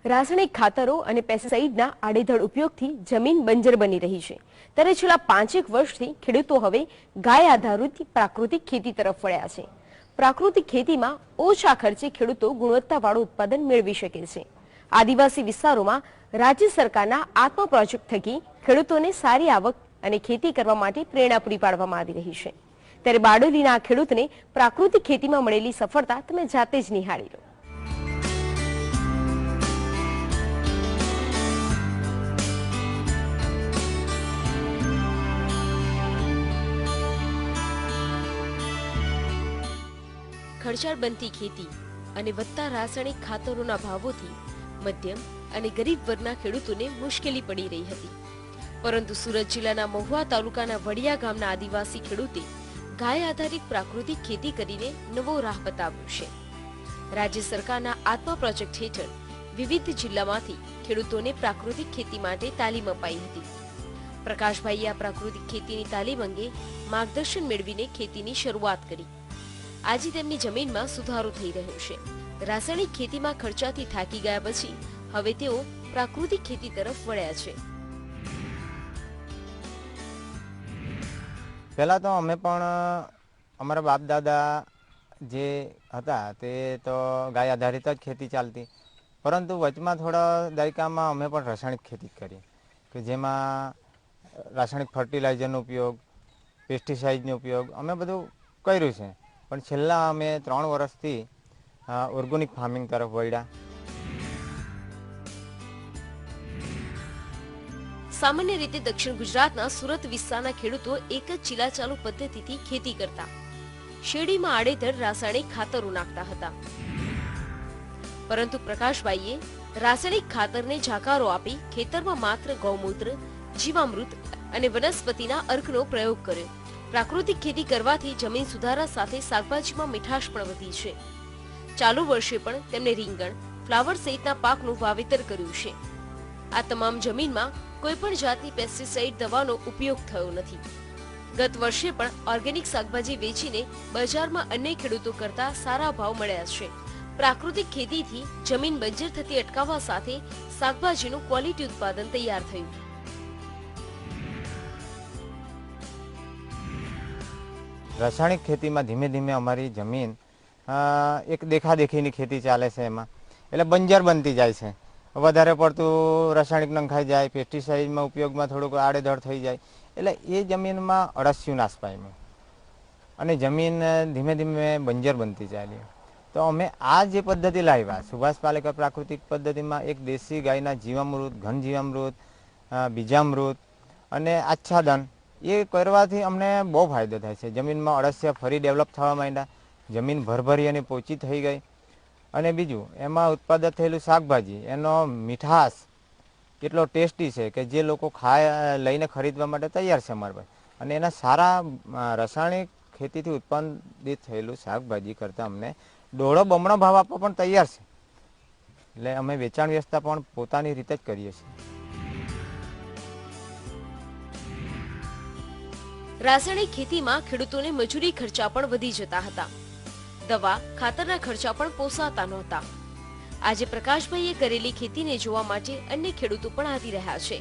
રાસાયણિક ખાતરો અને પેસ્ટિસાઇડના આડેધડ ઉપયોગથી જમીન બંજર બની રહી છે, ત્યારે છેલ્લા 5 વર્ષથી ખેડૂતો હવે ગાય આધારિત પ્રાકૃતિક ખેતી તરફ વળ્યા છે। પ્રાકૃતિક ખેતીમાં ઓછા ખર્ચે ખેડૂતો ગુણવત્તાવાળું ઉત્પાદન મેળવી શકે છે। આદિવાસી વિસ્તારોમાં રાજ્ય સરકારના આત્મા પ્રોજેક્ટ થકી ખેડૂતોને સારી આવક અને ખેતી કરવા માટે પ્રેરણા પૂરી પાડવામાં આવી રહી છે। ત્યારે બારડોલીના આ ખેડૂતને પ્રાકૃતિક ખેતીમાં મળેલી સફળતા તમે જાતે જ નિહાળી લો। ખર્ચાળ બનતી ખેતી અને વધતા રાસાયણિક ખાતરોના ભાવોથી મધ્યમ અને ગરીબ વર્ગના ખેડૂતોને મુશ્કેલી પડી રહી હતી, પરંતુ સુરત જિલ્લાના મહુવા તાલુકાના વડિયા ગામના આદિવાસી ખેડૂતે ગાય આધારિત પ્રાકૃતિક ખેતી કરીને નવો રાહ બતાવ્યો છે। રાજ્ય સરકારના આત્મા પ્રોજેક્ટ હેઠળ વિવિધ જિલ્લામાંથી ખેડૂતોને પ્રાકૃતિક ખેતી માટે તાલીમ અપાઈ હતી। પ્રકાશભાઈએ આ પ્રાકૃતિક ખેતીની તાલીમ અંગે માર્ગદર્શન મેળવીને ખેતીની શરૂઆત કરી। આજે તેમની જમીનમાં સુધારો થઈ રહ્યો છે। રાસાયણિક ખેતીમાં ખર્ચાથી થાકી ગયા પછી હવે તેઓ પ્રાકૃતિક ખેતી તરફ વળ્યા છે। પહેલા તો અમે પણ અમારા બાપ દાદા જે હતા તે તો ગાય આધારિત જ ખેતી ચાલતી, પરંતુ વચમાં થોડા દાયકામાં અમે પણ રાસાયણિક ખેતી કરી કે જેમાં રાસાયણિક ફર્ટિલાઇઝરનો ઉપયોગ, પેસ્ટિસાઇડનો ઉપયોગ અમે બધું કર્યું છે। પણ છેલ્લા અમે 3 વર્ષથી ઓર્ગેનિક ફાર્મિંગ તરફ વળ્યા। સામાન્ય રીતે દક્ષિણ ગુજરાતના સુરત વિસ્તારના ખેડૂતો એક જ ચીલાચાલુ પદ્ધતિથી ખેતી કરતા, શેરડીમાં આડેધડ રાસાયણિક ખાતરો નાખતા હતા, પરંતુ પ્રકાશભાઈએ રાસાયણિક ખાતરને જાકારો આપી ખેતરમાં માત્ર ગૌમૂત્ર, જીવામૃત અને વનસ્પતિના અર્કનો પ્રયોગ કર્યો। પ્રાકૃતિક ખેતી કરવાથી જમીન સુધારા સાથે શાકભાજીમાં મીઠાશ પણ વધી છે। ચાલુ વર્ષે પણ તેમણે રીંગણ, ફ્લાવર સહિતના પાકનું વાવેતર કર્યું છે। આ તમામ જમીનમાં કોઈ પણ જાતની પેસ્ટિસાઇડ દવાનો ઉપયોગ થયો નથી। ગત વર્ષે પણ ઓર્ગેનિક શાકભાજી વેચીને બજારમાં અન્ય ખેડૂતો કરતા સારા ભાવ મળ્યા છે। પ્રાકૃતિક ખેતીથી જમીન બંજર થતી અટકાવવા સાથે શાકભાજીનું ક્વોલિટી ઉત્પાદન તૈયાર થયું। રાસાયણિક ખેતીમાં ધીમે ધીમે અમારી જમીન એક દેખાદેખીની ખેતી ચાલે છે, એમાં એટલે બંજર બનતી જાય છે। વધારે પડતું રાસાયણિક નંખાઈ જાય, પેસ્ટિસાઇડમાં ઉપયોગમાં થોડુંક આડેધડ થઈ જાય, એટલે એ જમીનમાં અળસિયું નાશ પામ્યું અને જમીન ધીમે ધીમે બંજર બનતી ચાલી। તો અમે આ જે પદ્ધતિ લાવ્યા સુભાષ પાલેકર પ્રાકૃતિક પદ્ધતિમાં એક દેશી ગાયના જીવામૃત, ઘન જીવામૃત, બીજામૃત અને આચ્છાદન એ કરવાથી અમને બહુ ફાયદો થાય છે। જમીનમાં અળસિયા ફરી ડેવલપ થવા માંડ્યા, જમીન ભરભરી અને પોચી થઈ ગઈ, અને બીજું એમાં ઉત્પાદન થયેલું શાકભાજી એનો મીઠાશ એટલો ટેસ્ટી છે કે જે લોકો લઈને ખરીદવા માટે તૈયાર છે અમારા પાસે, અને એના સારા રાસાયણિક ખેતીથી ઉત્પાદિત થયેલું શાકભાજી કરતાં અમને દોઢો બમણો ભાવ આપવા પણ તૈયાર છે। એટલે અમે વેચાણ વ્યવસ્થા પણ પોતાની રીતે જ કરીએ છીએ। રાસાયણિક ખેતીમાં ખેડૂતોને મજૂરી ખર્ચા પણ વધી જતા હતા, દવા, ખાતરના ખર્ચા પણ પોસાતા નહોતા। આજે પ્રકાશભાઈએ કરેલી ખેતીને જોવા માટે અન્ય ખેડૂતો પણ આવી રહ્યા છે।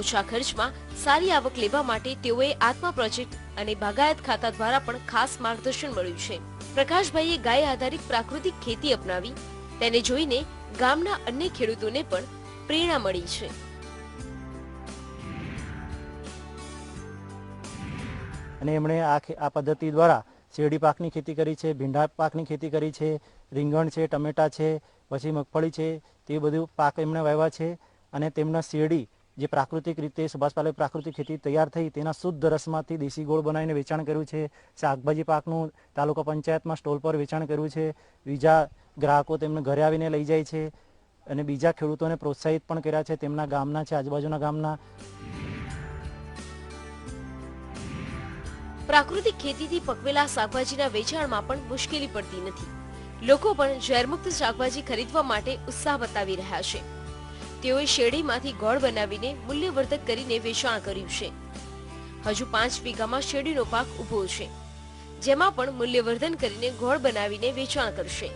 ઓછા ખર્ચમાં સારી આવક લેવા માટે તેઓએ આત્મા પ્રોજેક્ટ અને બાગાયત ખાતા દ્વારા પણ ખાસ માર્ગદર્શન મળ્યું છે। પ્રકાશભાઈએ ગાય આધારિત પ્રાકૃતિક ખેતી અપનાવી, તેને જોઈને ગામના અન્ય ખેડૂતોને પણ પ્રેરણા મળી છે। અને એમણે આ પદ્ધતિ દ્વારા શેરડી પાકની ખેતી કરી છે, ભીંડા પાકની ખેતી કરી છે, રીંગણ છે, ટમેટા છે, પછી મગફળી છે, તે બધું પાક એમણે વાવ્યા છે। અને તેમના શેરડી જે પ્રાકૃતિક રીતે સુભાષ પાલેકર પ્રાકૃતિક ખેતી તૈયાર થઈ તેના શુદ્ધ રસમાંથી દેશી ગોળ બનાવીને વેચાણ કર્યું છે। શાકભાજી પાકનું તાલુકા પંચાયતમાં સ્ટોલ પર વેચાણ કર્યું છે। બીજા ગ્રાહકો તેમને ઘરે આવીને લઈ જાય છે, અને બીજા ખેડૂતોને પ્રોત્સાહિત પણ કર્યા છે, તેમના ગામના છે, આજુબાજુના ગામના। પ્રાકૃતિક ખેતીથી પકવેલા શાકભાજીના વેચાણમાં પણ મુશ્કેલી પડતી નથી। લોકો પણ ઝેરમુક્ત શાકભાજી ખરીદવા માટે ઉત્સાહ બતાવી રહ્યા છે। તેઓએ શેરડીમાંથી ગોળ બનાવીને મૂલ્યવર્ધક કરીને વેચાણ કર્યું છે। હજુ 5 વીઘામાં શેરડીનો પાક ઉભો છે, જેમાં પણ મૂલ્યવર્ધન કરીને ગોળ બનાવીને વેચાણ કરશે।